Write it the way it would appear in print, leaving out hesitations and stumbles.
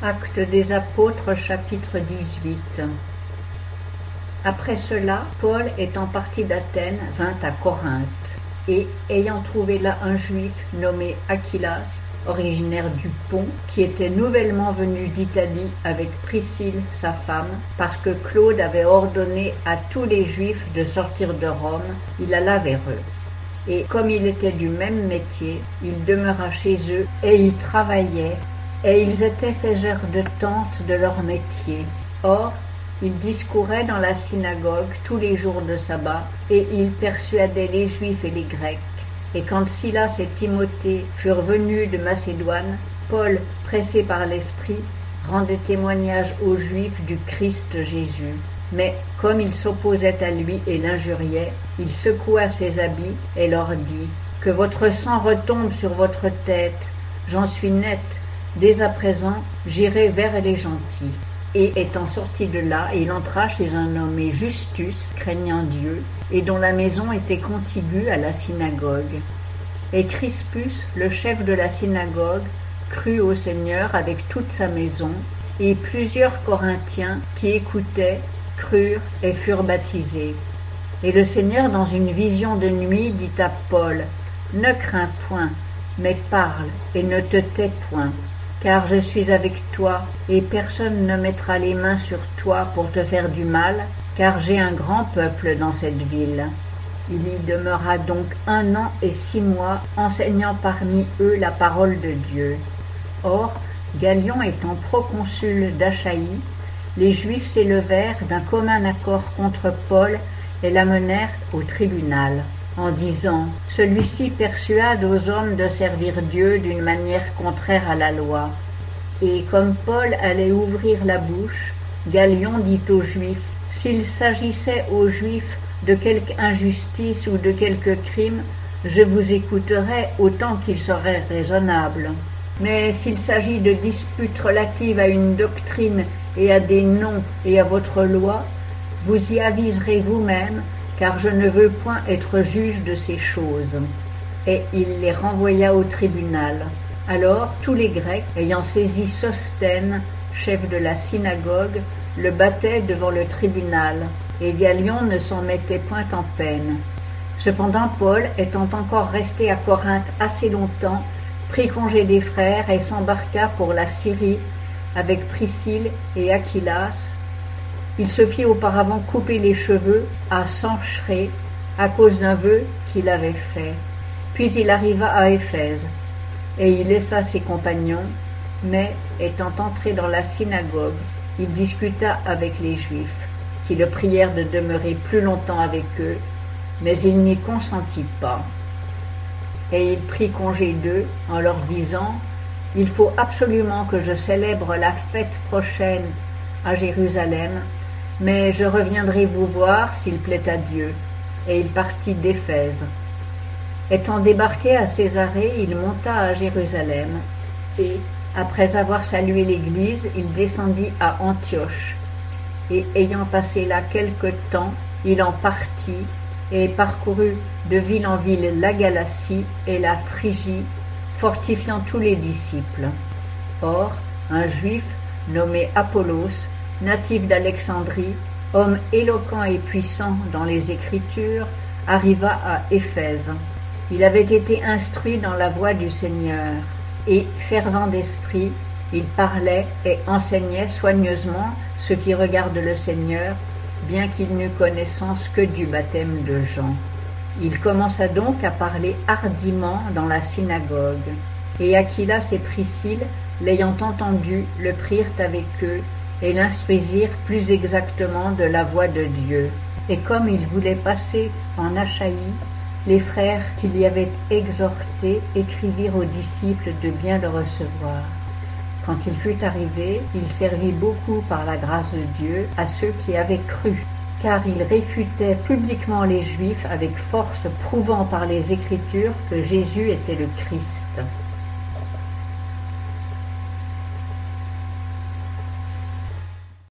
Actes des Apôtres, chapitre 18. Après cela, Paul, étant parti d'Athènes, vint à Corinthe, et, ayant trouvé là un juif nommé Aquilas, originaire du Pont, qui était nouvellement venu d'Italie avec Priscille, sa femme, parce que Claude avait ordonné à tous les Juifs de sortir de Rome, il alla vers eux. Et comme il était du même métier, il demeura chez eux, et ils travaillaient, et ils étaient faiseurs de tentes de leur métier. Or, ils discouraient dans la synagogue tous les jours de sabbat, et ils persuadaient les Juifs et les Grecs. Et quand Silas et Timothée furent venus de Macédoine, Paul, pressé par l'Esprit, rendait témoignage aux Juifs du Christ Jésus. Mais comme ils s'opposaient à lui et l'injuriaient, il secoua ses habits et leur dit « Que votre sang retombe sur votre tête, j'en suis net, dès à présent j'irai vers les gentils. » Et étant sorti de là, il entra chez un nommé Justus, craignant Dieu, et dont la maison était contiguë à la synagogue. Et Crispus, le chef de la synagogue, crut au Seigneur avec toute sa maison, et plusieurs Corinthiens qui écoutaient crurent et furent baptisés. Et le Seigneur, dans une vision de nuit, dit à Paul, « Ne crains point, mais parle, et ne te tais point. Car je suis avec toi, et personne ne mettra les mains sur toi pour te faire du mal, car j'ai un grand peuple dans cette ville. » Il y demeura donc 1 an et 6 mois, enseignant parmi eux la parole de Dieu. Or, Galion étant proconsul d'Achaïe, les Juifs s'élevèrent d'un commun accord contre Paul et l'amenèrent au tribunal, en disant « Celui-ci persuade aux hommes de servir Dieu d'une manière contraire à la loi. » Et comme Paul allait ouvrir la bouche, Galion dit aux Juifs « S'il s'agissait aux Juifs de quelque injustice ou de quelque crime, je vous écouterais autant qu'il serait raisonnable. Mais s'il s'agit de disputes relatives à une doctrine et à des noms et à votre loi, vous y aviserez vous-même, car je ne veux point être juge de ces choses. » Et il les renvoya au tribunal. Alors tous les Grecs, ayant saisi Sosthène, chef de la synagogue, le battaient devant le tribunal, et Galion ne s'en mettait point en peine. Cependant Paul, étant encore resté à Corinthe assez longtemps, prit congé des frères et s'embarqua pour la Syrie avec Priscille et Aquilas. Il se fit auparavant couper les cheveux à Cenchréa à cause d'un vœu qu'il avait fait. Puis il arriva à Éphèse, et il laissa ses compagnons, mais, étant entré dans la synagogue, il discuta avec les Juifs, qui le prièrent de demeurer plus longtemps avec eux, mais il n'y consentit pas. Et il prit congé d'eux en leur disant « Il faut absolument que je célèbre la fête prochaine à Jérusalem, mais je reviendrai vous voir s'il plaît à Dieu. » Et il partit d'Éphèse. Étant débarqué à Césarée, il monta à Jérusalem, et, après avoir salué l'Église, il descendit à Antioche. Et ayant passé là quelque temps, il en partit, et parcourut de ville en ville la Galatie et la Phrygie, fortifiant tous les disciples. Or, un Juif nommé Apollos, natif d'Alexandrie, homme éloquent et puissant dans les Écritures, arriva à Éphèse. Il avait été instruit dans la voie du Seigneur, et, fervent d'esprit, il parlait et enseignait soigneusement ce qui regarde le Seigneur, bien qu'il n'eût connaissance que du baptême de Jean. Il commença donc à parler hardiment dans la synagogue, et Aquilas et Priscille, l'ayant entendu, le prirent avec eux et l'instruisirent plus exactement de la voie de Dieu. Et comme il voulait passer en Achaïe, les frères qui l'y avaient exhorté écrivirent aux disciples de bien le recevoir. Quand il fut arrivé, il servit beaucoup par la grâce de Dieu à ceux qui avaient cru, car il réfutait publiquement les Juifs avec force, prouvant par les Écritures que Jésus était le Christ.